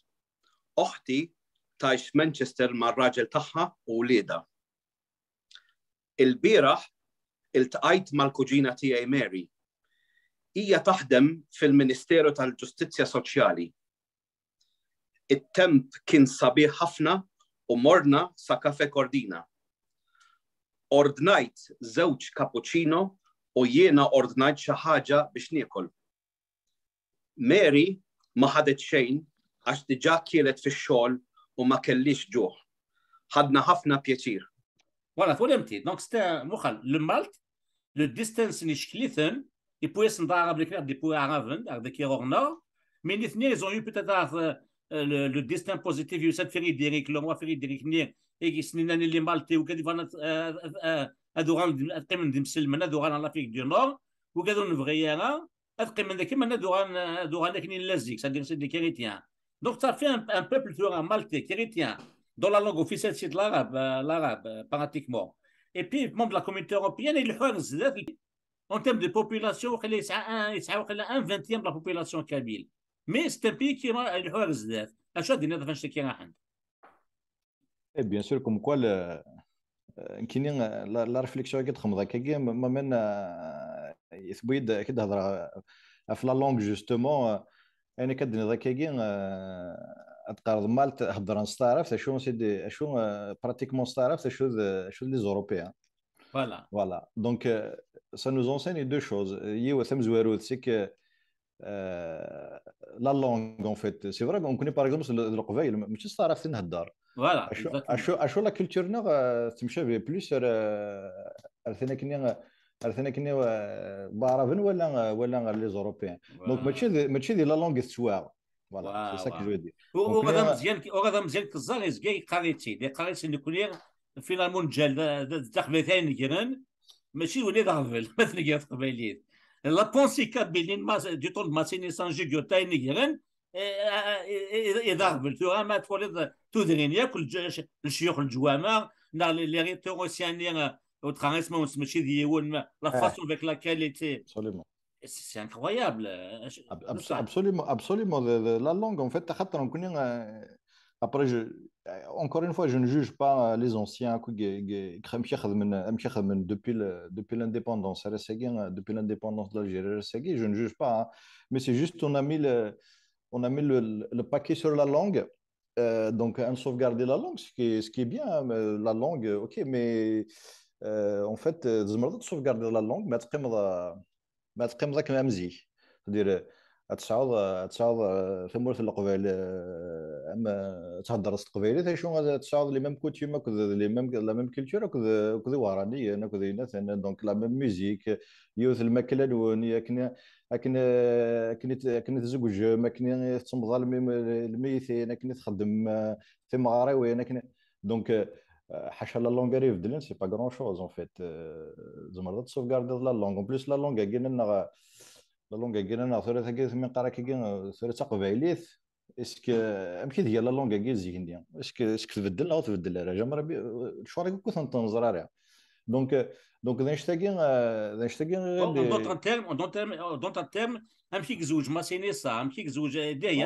أختي تعيش مانشستر مع الراجل تاعها ووليدها. البارح التقيت مع الكوجينة تاعي ماري. هي تخدم في المينستيرو تاع الجستيزيا سوشيالي. التمب كان صبيح حفنة ومرنا سكافي كوردينا. أوردنايت زوج كابوتشينو ويانا أوردنايت شي حاجة باش ناكل. ماري ما حدت شيء عش ديجا كيلت في الشغل وما كليش جوع. حدنا حفنا بيتير. Voilà, faut l'aimer. Donc c'était le Malte, le distance nichklithen, ils pouvaient s'en arabe clair des pouvoirs arabes avec les nord, mais ils ont eu peut-être le destin positif eu cette férie d'Éric le roi férie d'Éric Nier et qui s'en est les Malte ou qui vont adoran قيمن دي مسلمنا adoran en Afrique du Nord ou qui ont vrayana قيمن دي كمان adoran لكن اللزيك c'est-à-dire c'est des chrétiens. Donc ça fait un peuple maltais chrétien dont la langue officielle c'est l'arabe pratiquement. Et puis membre de la communauté européenne il en termes de population il y a un vingtième de la population kabyle. Mais c'est un pays qui est الحوار زاد. أشد الناس فاش كي راح عند. Et bien sûr comme quoi كاينين لا ريفليكسيون كي تخمض هكاكيا ما من يثبيد كي تهضر في لا لونغ جوستومون انا كدني هكاكيا اتقارض مالت هضر نستعرف شو سيدي شو براتيكمون نستعرف شو لي زوروبيان Voilà. Voilà. Donc, ça nous enseigne deux choses. C'est que la langue, en fait, c'est vrai qu'on connaît par exemple le قبائل ماشي صارف نهضر Voilà, اشو لا كولتورنا تمشي بلوس عرفنا كني عرفنا كني بعربن ولا لي زوروبيان دونك ماشي دي لا لونغ استوار فوالا سي سا كي جو دي وغادا مزيان كزار يزكي قريتي دي قريتي نكوني فينالمون ديال داخل ثاني نكرن ماشي ولي دافل مثل قيات قبيليت لا بونسي كابيلين ما دي طول ما سيني سانجي كيوتاي نكرن يدافل تو ما تولد تودرين ياكل الشيوخ الجوامع لي ريتوروسيانيين وتخانسمون ماشي ديون لا فاسون avec laquelle était c'est incroyable. Absolument. La langue, en fait, après, encore une fois, je ne juge pas les anciens depuis l'indépendance, depuis l'indépendance de l'Algérie, je ne juge pas, hein. Mais c'est juste on a mis le paquet sur la langue. Donc, on sauvegarder la langue, ce qui est bien, la langue, ok, mais en fait, sauvegarder la langue, ما تقيم ذاك مزيك تدير تصعد ثمورة القبائل اما تهضر القبائلي شنو تصعد لي ميم كوتيوم لي ميم لا ميم كولتور كذا وراني كذا ناس دونك لا ميم ميوزيك يوث الماكله نوني كني تزوج ما كني تنبض الميتين كني تخدم في مغاري دونك حاشا لا لونغ يبدلن سي با غران شوز ان فيت زعما تسوفغارد لا لونغ اون بليس لا لونغ كاينه ثلاثه كاين من قرا كاين ثلاثه قبايليت اسك امشي ديال لا لونغ كاين زيكنديا اسك تبدل او تبدل راه جامر شواري كنت نتنظر راه دونك نشتاقين دونت تيرم امشي كزوج ما سينيسا امشي كزوج داهيه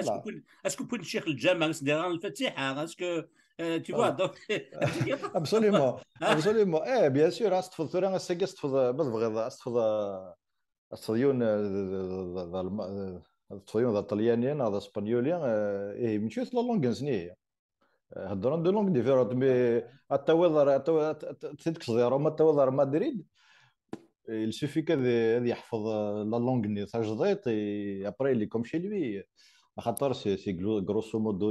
اسكو كنت شيخ الجامع ديال الفاتحه اسكو tu vois donc absolument bien sûr استفض ثورا استفض بغيض استفضيون استفضيون الطليانيين هذا اسبانيوليان مشيت لا لونغ نسني هضرون دو لونغ ديفيرونت مي التوضر تدك صغيره ما التوضر مدريد il suffit que يحفظ لا لونغ ني تجديط ابري لي كوم شي لوي خاطر سي غروسو مودو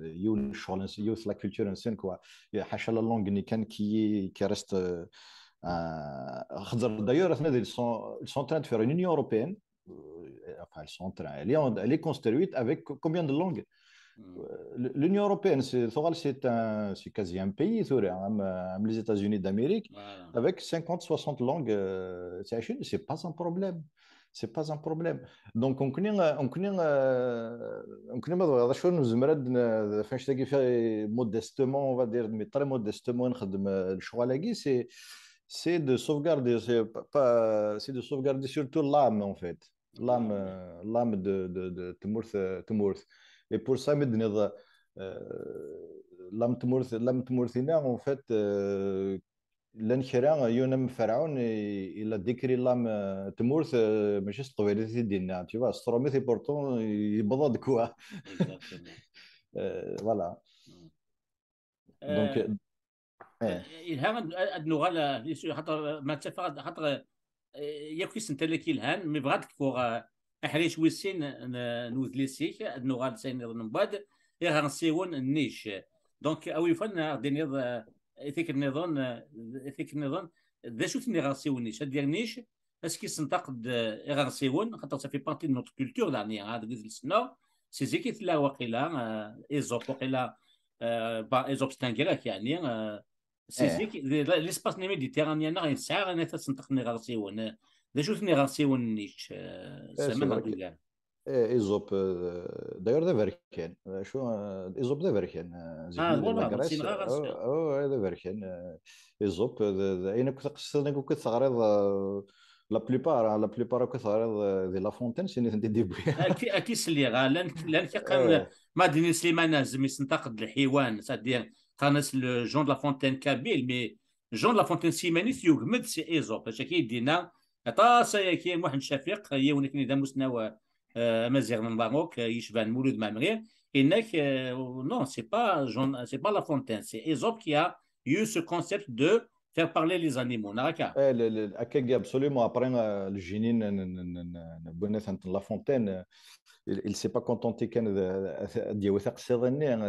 يون شغل يوث لا كولتور انسان كوا حاشا لا لونغ ني كان كي ريست خضر d'ailleurs ils sont en train de faire une union européenne enfin ils sont en train elle est construite avec combien de langues l'Union européenne c'est quasi un pays comme les États-Unis d'Amérique avec 50-60 langues c'est pas un problème. C'est pas un problème. Donc, on connaît ما شو نزمرد فاش تلاقي فيها modestement on va dire mais très modestement نخدم الشغل c'est de sauvegarder c'est de sauvegarder surtout l'âme en fait l'âme de تمورث et pour ça مدني l'âme تمورثنا en fait لنشرا يونم فرعون الى ذكر الله تمورث ماشي قبيله ديالنا tu vois ستروميثي بورتون يبضد كوا فوالا دونك الهام النغال خاطر ما تفقد خاطر ياكيس انت لك الهان مي بغاتك فوق احريش ويسين نوذليسيك النغال سين من بعد يا غنسيون النيش دونك او يفن دينيض ايثيك النظام ذا شوف نيغاسيوني شاد ديرنيش اسكي سنتقد اغاسيون خاطر سافي بارتي دو نوتر كولتور داني هذا قلت السنه سي زيكيت لا وقيلا ايزوب وقيلا ايزوب ستانكيراك يعني سي زيك ليسباس ميديتيرانيان غير ساعه انا تسنتقد نيغاسيون ذا شوف نيغاسيون نيش سما ايزوب داير ذا فيركان شو ايزوب ذا فيركان هذا فيركان ايزوب اين كنت قصدني كنت تغرض لا بليبار كنت تغرض دي لا فونتين سيني دي بوي اكيد سلي لان كان ما ديني سليمان لازم ينتقد الحيوان سادير قانس جون لا فونتين كابيل مي جون لا فونتين سيمانيس يوغمد سي ايزوب اش كيدينا عطا كاين واحد شفيق هي ولكن اذا مستوى مازيغ من باروك يشبه مولود معمري انك non c'est pas La Fontaine c'est Aesop qui a eu ce concept de faire parler les animaux. Naraka. Absolument. Après, le génie, La Fontaine, il ne s'est pas contenté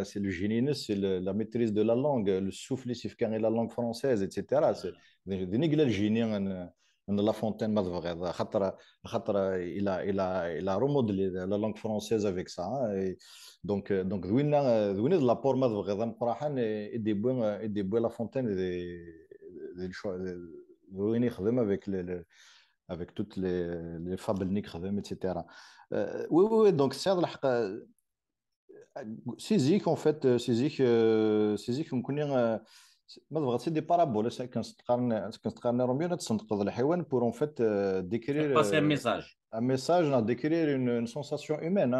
c'est le génie, c'est la maîtrise de la langue, le souffle, c'est la langue française, etc. C'est le génie. La Fontaine, il a remodelé la langue française avec ça. Donc, de la porte, et des La Fontaine, avec toutes les fables etc. Oui, oui, oui, donc c'est سيزيك en fait سيزيك نكون ما بغات سي دي بارابول كنستقارن بيان تسنتقض الحيوان بور en fait Faire décrire passer un message. un message décrire une sensation humaine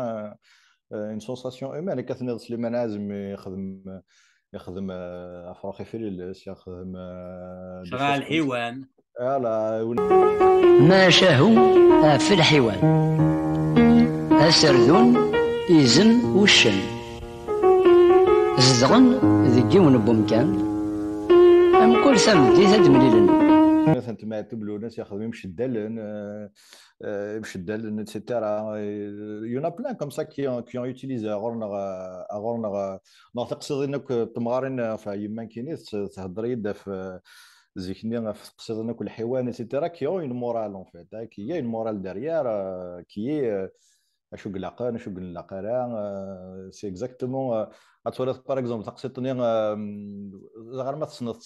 une sensation humaine كثني سليمان عازم يخدم افراخي فيليس يخدم شغال الحيوان. فوالا ما شاهو في الحيوان السردون إذن والشن زدغن ذكيون بومكان أم كل سمدي تدمليلن مثلا تما تبلو ناس ياخذوا يمشي الدل etc. Il y en a plein comme ça qui ont utilisé أغورنا تقصد انك تمغارين enfin يما كينيس تهضر يد في زيكني في تقصد انك الحيوان etc. qui ont une morale en fait qui y a une morale derrière qui est اشو قلقان اشو قلقان سي اكزاكتومون اتولد باغ اكزومبل تقصدني غير ما تصنت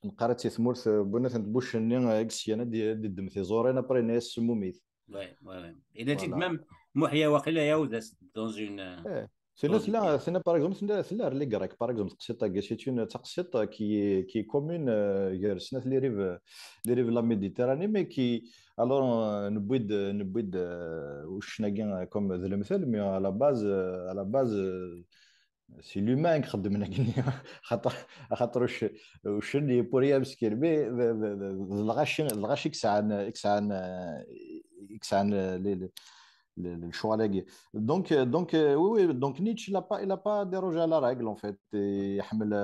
نقرات ثمورث بنات بوش ني اكسيانا دي دمثي زورينا برينيس سموميت وي وي اذا تيت ميم محيا واقيلا ياوداس دون اون C'est par exemple, c'est les Grecs, par exemple, c'est une taqsit qui est commune, les rives de la Méditerranée, mais qui, alors, ne bouide, comme le مثال, mais à la base, c'est l'humain qui خدم لنا خاطر وش اللي بوريا مسكين مي الغاشي كسعان le Choualagi. Donc oui, oui, donc Nietzsche, il a pas dérogé à la règle, en fait. Et يحمل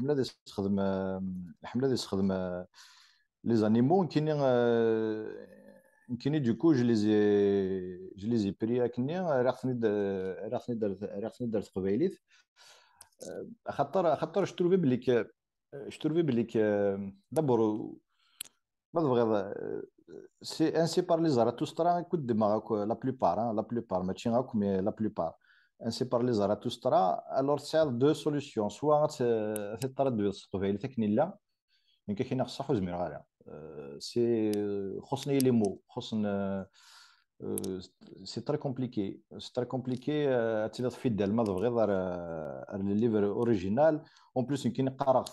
هذا يستخدم les animaux كيني du coup je les ai pris كني راه درت قبيليت خاطر شتروفي بليك دابور ما تبغي c'est ainsi par les Zarathustra écoute de Maroc la plupart mais la plupart ainsi par les Zarathustra alors c'est deux solutions soit c'est تردد القبائل تكنيلا من كاين خصح وزمير غالا c'est خصني لي مو خصن c'est très compliqué تقدر تفيد ما تبغي le livre original en plus يمكن قرأت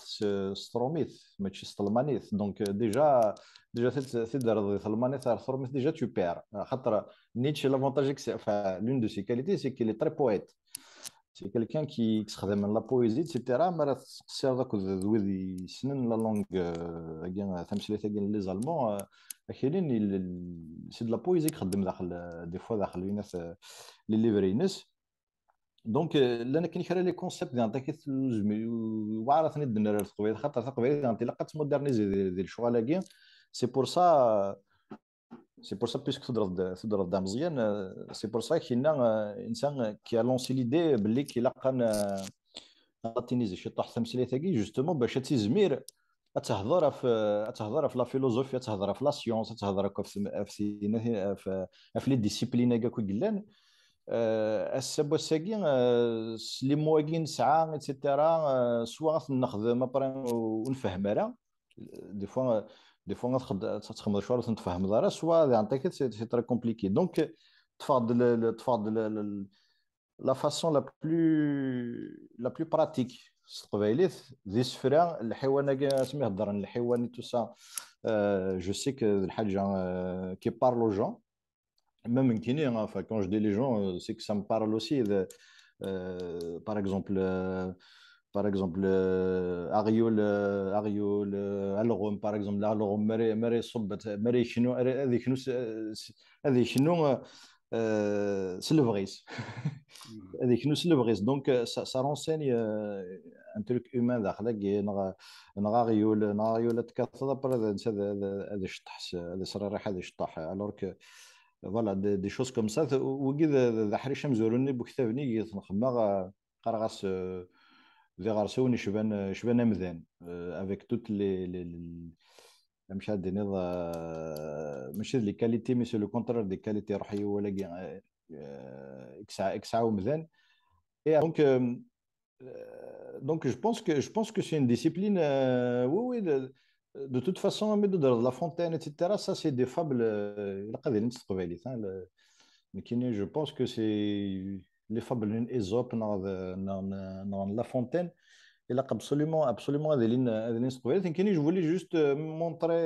ستروميث ماشي ستلمانيث donc déjà تقدر ستلمانيث ستروميث déjà tu perds خاطر Nietzsche l'avantage que l'une de ses qualités c'est qu'il est très poète c'est quelqu'un qui خدم la poésie etc. ما تقصي هذاك ذوي سنن la langue كاع تمثيلات كاع les allemands كاينين سي د لا بويزي كخدم داخل دي فوا داخل الناس لي ليفرينس دونك لان كاين خير لي كونسيبت ديال نعطيك وعرفني الدنيا القبيله خاطر القبيله انطلاقات مودرنيزي ديال الشغالاكين سي بور سا بيسك تضرب دا مزيان سي بور سا كاين انسان كي لونسي ليدي باللي كي لقى لاتينيزي شي طاح تمثيليه تاعي جوستومون باش تزمير تهضر في لا فيلوزوفيا تهضر في لا سيونس تهضر في لي ديسيبلين كاع كلان السبب ساكي لي مواكين ساعه ايتترا سوا نخدم ونفهم راه دي فوا تخدم شويه تفهم راه سوا نعطيك سي تري كومبليكي دونك تفاضل la façon la plus pratique القبايليت ذي سفرة الحيوان سميه الدرن الحيواني تو سا جو سي كو الحاجه كي بارلو جون même كاينين enfin quand je dis les gens c'est que ça me parle aussi par exemple Ariol الغوم par exemple الغوم مري صبت مري شنو هذه شنو c'est le vrai. Donc, ça renseigne ان تروك هيومان داخلك نغا غيول تكاثر برا هذا شطح هذا صريح هذا شطح الوغ كو فوالا دي شوز كوم سا وكي ذا حريشه مزورني بكتابني نخمم قرغاس ذي غارسون شبان امذان افيك توت لي مش هاد نض ماشي لي كاليتي مي سو لو كونترار دي كاليتي روحي ولا اكسا ومذان et donc je pense que c'est une discipline oui oui de toute façon mais de la fontaine etc ça c'est des fables القديم تستقبلي mais je pense que c'est les fables d'Ésope dans la fontaine il a absolument هذه تستقبلي كاين je voulais juste montrer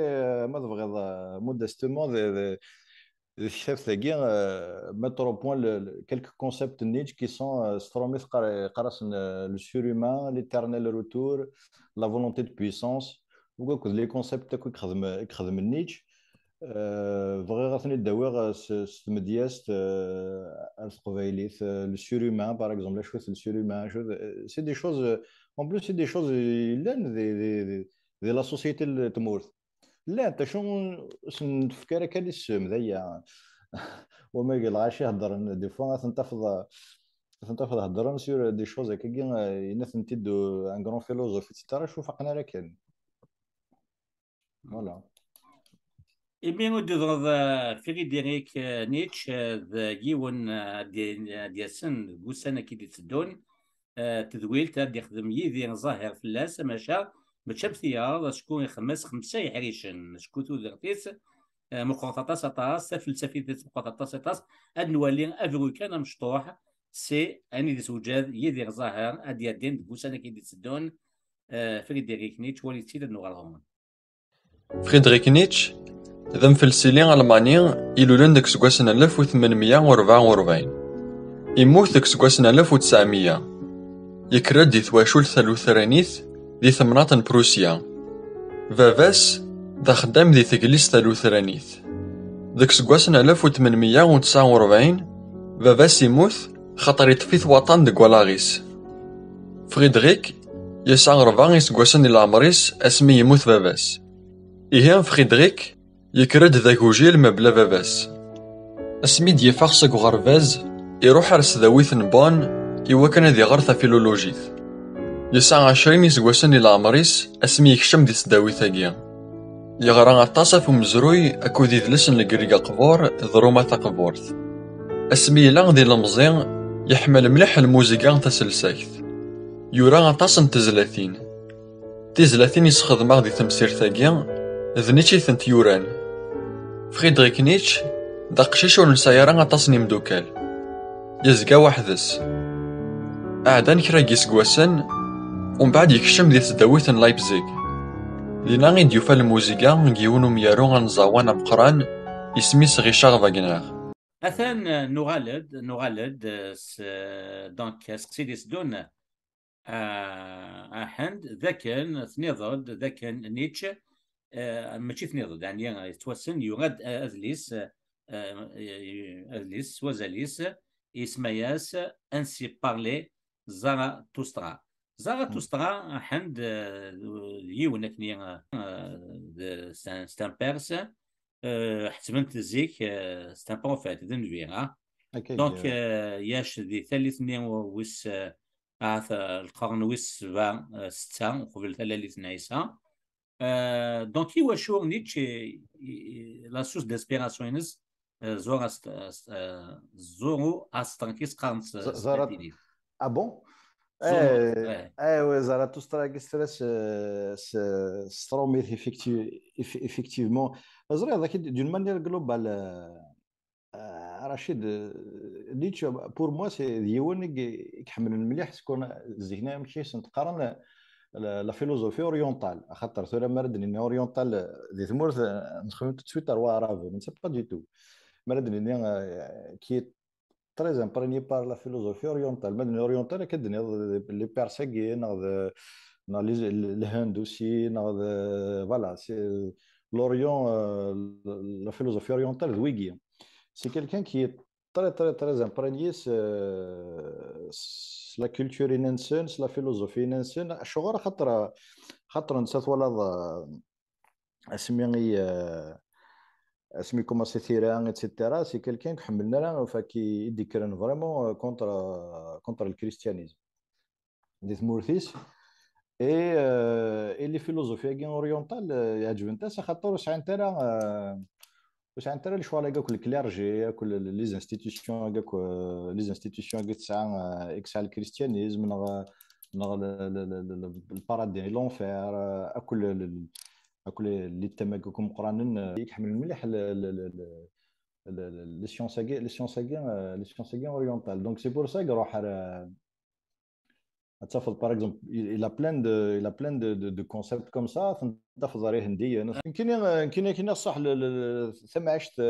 ما تبغي modestement chef ثقيل mettre au point quelques concepts de Nietzsche qui sont Stromith le surhumain, l'éternel retour, la volonté de puissance. Les concepts que خدم Nietzsche بغي غاثني داوير ستمدياست le surhumain par exemple la chose le surhumain c'est des choses en plus c'est des choses de la société تمورث لا انت شنو نفكر كان السم ذيا وما يلغاش يهضر دي فوا تنتفض هضرنا سير دي شوز هكا الناس نتيدو ان غران فيلوزوف ايتترا شوف فقنا راه كان فوالا Et bien, au-delà de Friedrich Nietzsche, de Giwan Diasen, Gusana qui dit Don, تدويل تاد يخدم يدي ظاهر في اللاس ماشا متشبثية شكون خمس خمسة يحريشن شكون تودرتيس مقاطعة طاس فلسفية مقاطعة طاس أنوالي أفريكان مشطوح سي أني دي سوجاد يدي ظاهر أدي الدين بوسانا كي تسدون فريدريك نيتش ولي تسيد النغالهم فريدريك نيتش ذم في السيلين ألماني إلولن ديك سكواسن 1844 يموت ديك سكواسن 1900 يكرد دي ثواشول ثلوثرانيث دي ثمناط بروسيا فافاس دا خدام دي ثقليس ثلوثرانيث ديك سكواسن 1849 فافاس يموت خاطر يطفيث وطن ديك ولاغيس فريدريك يسعى 40 سكواسن العمريس اسمي يموت فافاس إيهان فريدريك يكرد ذاك وجيل مبلا فافاس اسمي دي فاغسك غرفاز يروح رس ذاويث نبان إوا كان ذي غرثة فيلولوجيث يسعى 20 يسقواسن العمريس اسمي يكشم دي سداوي ثاقيا يغرى غطاسة في مزروي أكو ذي ذلسن لقريقا قبور ضرومة قبورث اسمي لان ذي المزين يحمل ملح الموزيقى تسلساكث يورا غطاسن تزلاثين تزلاثين يسخدم ذي تمسير ثاقيا ذنيتشي ثنت يوران فريدريك نيتش دا قشيش ونسايرا غطاسن يمدوكال يزقا وحدس أعدان كرا يسقواسن ومن بعد يكشم دي تداويث لايبزيغ لينا غيد يوفى الموسيقى نجيونو ميارو غنزاوان مقران يسميس غيشاغ فاغنر أثان نغالد دونك سكسيديس دون أحند ذاكن ثنيضد ذاكن نيتشه ماشي ثنيضد يعني يتوسن يغاد أذليس وزاليس إسماياس أنسي بارلي زاراتوسترا عند يونكني ستان بيرس حتمنت زيك ستان بروفيت ذن فيها دونك ياش ذي ثالثني ويس القرن ويس 6 قبل ثلاث نايسا دونك يوا شو نيتشي لا سوس ديسبيراسيونيز زورو استانكيس قرنس Ah bon? Ouais, Zarathustra, Stromith, effectivement. D'une manière globale, Rachid, Nietzsche, pour moi, c'est Dionik qui a mené Zihna Mchis, la philosophie orientale. خاطر ثورة مردني orientale des Mours, نخمم tout de suite à roi arabe, mais c'est pas du tout. مردني qui est très imprégné par la philosophie orientale. Mais l'oriental, les Perses, les Hindes aussi, voilà, c'est l'Orient, la philosophie orientale, c'est quelqu'un qui est très imprégné la culture inensine, la philosophie inensine. شغل خاطر نسات ولا اسمي كوماسي ثيران اتسيتيرا سي كيلكان كحملنا لا فكي يدي كرن فريمون كونتر الكريستيانيزم دي ثمورثيس اي لي فيلوزوفيا كين اورينتال يعجبني انت خاطر واش انت لي شوال كاع كل كليرجي كل لي انستيتيوشن كاع لي انستيتيوشن كاع تسعى اكسا الكريستيانيزم نغ البارادايم لونفير كل اللي تما كم قران يحمل مليح لي سيونس اورينتال دونك سي بور سا يروح par exemple, il a plein de concepts comme ça. تنتفض عليه هندية كاين صح ثم عشت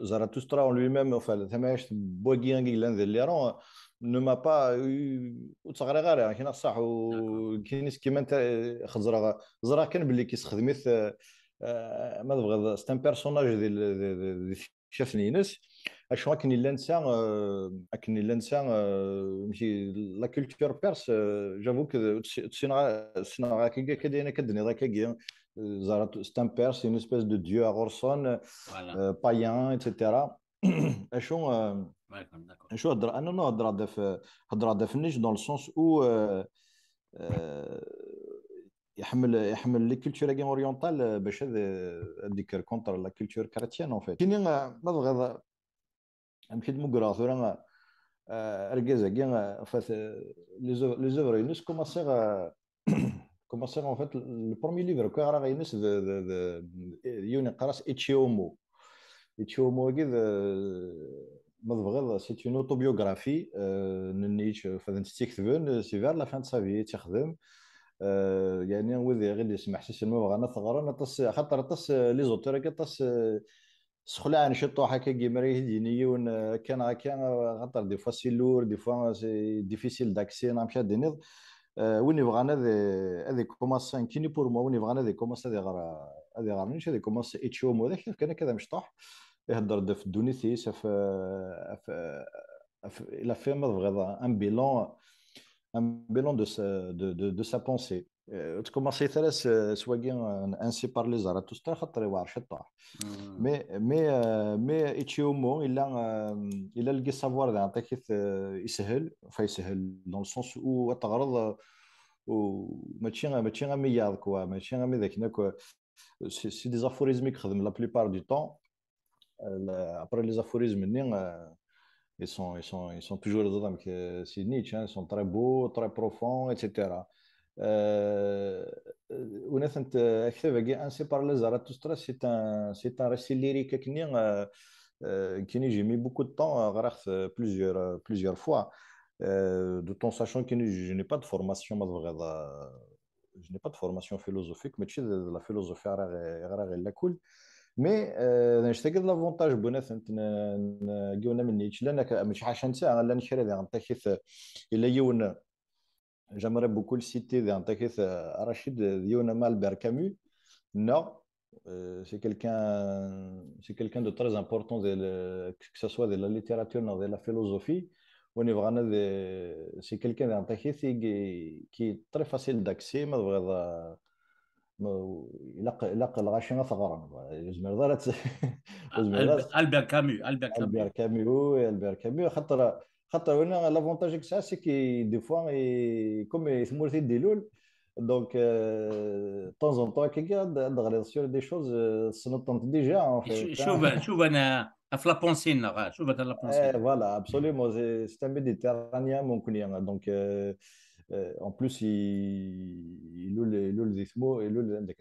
زاراتوسترا en lui-même ثم عشت بوغيان كيلان اللي راه ne m'a pas وتصغري غير كاين صح وكاين كيما انت زرا كان باللي كيستخدميت ما تبغى سي ان بيرسوناج ديال شافني ناس اشوا كاين الانسان ماشي لا كولتور بيرس جافو تسينا كدينا كدني ذاك كي زارت ستان بيرس اون اسبيس دو ديو اغورسون بايان ايتترا اشو هضر انا هضر في النيش دون السونس او يحمل لي كولتور كين اورينتال باش هذيك كونتر لا كولتور كريستيان اون فيت كاين ما بغى مشيت مقرا ثورا رجازا كاين فات لي زوفر ينس كوماسيغ en fait le premier livre que راه ينس يوني قراس ايتشيومو كي ما بغى سي اون اوتوبيوغرافي نيتش فهاد تكتبن سي فير لا فان سافي تخدم يعني وذي غير يسمح سي ما بغانا ثغرا نطس خاطر طس لي زوتور كطس سخلع نشطو هكا كيمري ديني ون كان خاطر دي فوا سي لور دي فوا سي ديفيسيل داكسي نمشي دينيض وين بغانا هذي كوماسان كيني بور مو وين بغانا هذي كوماس هذي غارنيش هذي كوماس اتشوم وذاك كان كذا مشطح يهضر في دونيثيس الى في ما بغى un bilan de sa pensée. Tu commences à faire soit ainsi parler Zarathustra خاطر يوعر شطح mais Ichiomo il a le savoir d'un كيف يسهل فيسهل dans le sens où تغرض وماشي مياض كوا ماشي غامي ذاك كوا سي دي aphorismes يخدم la plupart du temps après les aphorismes ils sont toujours dedans que c'est Nietzsche, ils sont très beaux, très profonds, etc. ونثنت أكثر ainsi par les Zarathustra c'est un récit lyrique qui j'ai mis beaucoup de temps à regarder plusieurs fois tout en sachant que je n'ai pas de formation je n'ai pas de formation philosophique mais tu sais la philosophie est cool مي نشتاق لافونتاج بنات نجيونا من نيتش لانك مش عشان ساعه لا نشري ذا نتاكيث الا يون جامري بوكو السيتي ذا نتاكيث رشيد يونا مال بيركامو نو c'est quelqu'un de très important que ce soit de la littérature ou de la philosophie on est vraiment c'est quelqu'un d'un qui est très facile d'accès ما بغى يلقى الغاشي ثغرا يزمر ضرت البير كاميو خاطر وانا لافونتاج كسا سي كي دي فوا كوم ثمورتي ديلول دونك طون طون كي دغري سور دي شوز سنطنت ديجا شوف انا في لا بونسين شوف لا بونسين فوالا ابسوليومون سي ان ميديتيرانيان ممكن يعني دونك en plus يلول ذي ثمو يلول عندك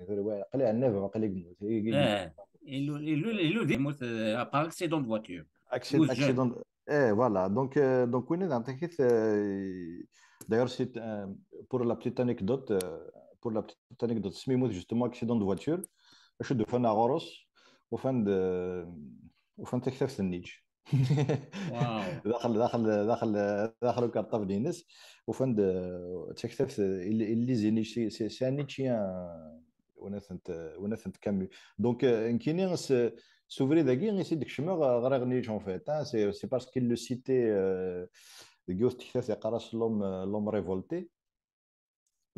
قلع النافع قلع يموت يلول ذي يموت par accident de voiture accident voilà donc وين عندك d'ailleurs c'est pour la petite anecdote سمي يموت justement accident de voiture باش دفن غورس وفن تكتفت النيج داخل كارطاف دينس وفند تكتب اللي زيني سي نيتشيان وناس كامي دونك كاينين s'ouvrir داكي غير سيدك الشما غير غنيش اون فيت سي باسكو لو سيتي ديوست كيفاش يقراش لوم ريفولتي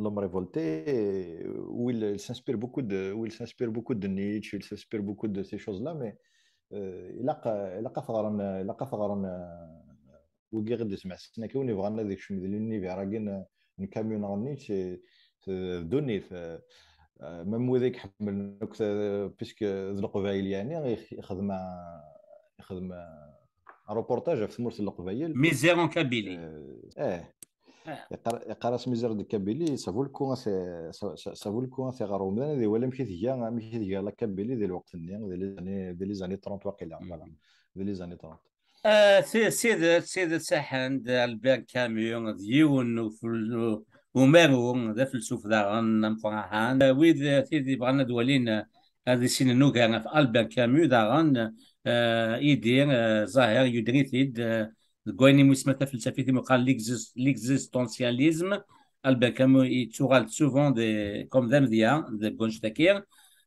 l'homme révolté où il s'inspire beaucoup de Nietzsche, il s'inspire beaucoup de ces choses-là, mais il a فغران وغير دسمع سنا كوني بغانا ديك الشيء اللي راكين نكاميون غنيتش دوني ميم وذاك حمل بيسك ذو القبايل يعني يخدم روبورتاج في سمورت القبايل ميزيرون كابيلي يقرا سميزر دي كابيلي سافولكو سي غارو مدان هذه ولا مشيت هي لا كابيلي ديال الوقت ديال لي زاني 30 واقيلا فوالا ديال لي زاني 30 سيد ساحن البان كاميون ديون ومارو ذا فلسوف ذا نمقراهان ويد سيدي بغانا دولين هذه سين نوكا في البان كاميو ذا غان يدير ظاهر يدريثيد كويني مسمى فلسفي مقال ليكزيستونسياليزم البان كاميو يتشغل سوفون دي كوم ذا مذيا ذا بونش تاكير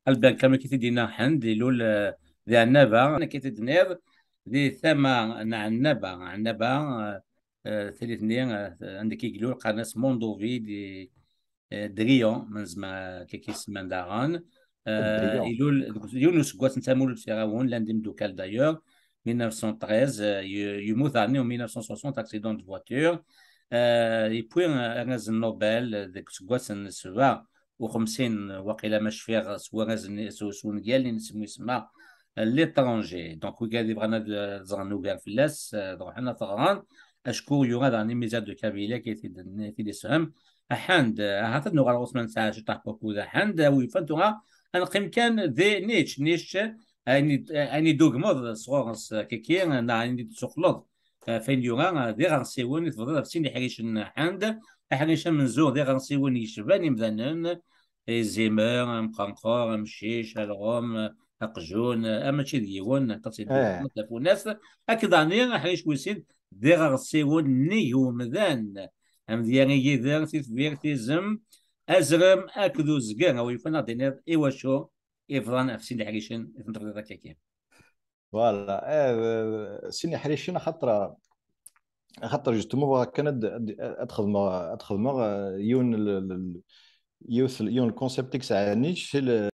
البان كاميو كيتدينا حند لول ذا النبا كيتدنير ذي ثما عنبا ثلاثنين عندك يقولوا قناص موندوفي دي دريون من زعما كيسمى داغان يقول يونس كواس نتامول في غاون لانديم دوكال دايور 1913 يموت عام 1960 اكسيدون دو فواتور يبوي غاز النوبل ديك كواس 57 واقيلا ماش فيها سوا غاز سون ديال اللي نسمو يسمى ليترونجي دونك وكادي بغانا زغنو كاع فلاس دونك حنا ثغران اشكو يغاد عن ميزات دو كابيلا كي في سهم حند هاتت نغار عثمان ساعه طاح بوكو ذا حند ويفنتوها انقيم كان ذي نيتش اني دوغمود صغورس كيكي انا اني تسخلط فين يوغا ذي غنسيون يتفضل في سين حريش حند حريش من زور ذي غنسيون يشباني مذنن زيمر مقنقور مشيش الغوم اقجون اما شي ديون تصيد الناس اكيد اني حريش ويسيد ذي غنسيون نيو مذان ام ديالي يدير فيرتيزم ازرم اكدو زكان او يفنا دينير ايواشو يفضل في سيدي حريشن يفنطر ذاك كيكي فوالا سيدي حريشن خاطر جوستومون كانت ادخل ما يون الكونسيبت تاع نيتشه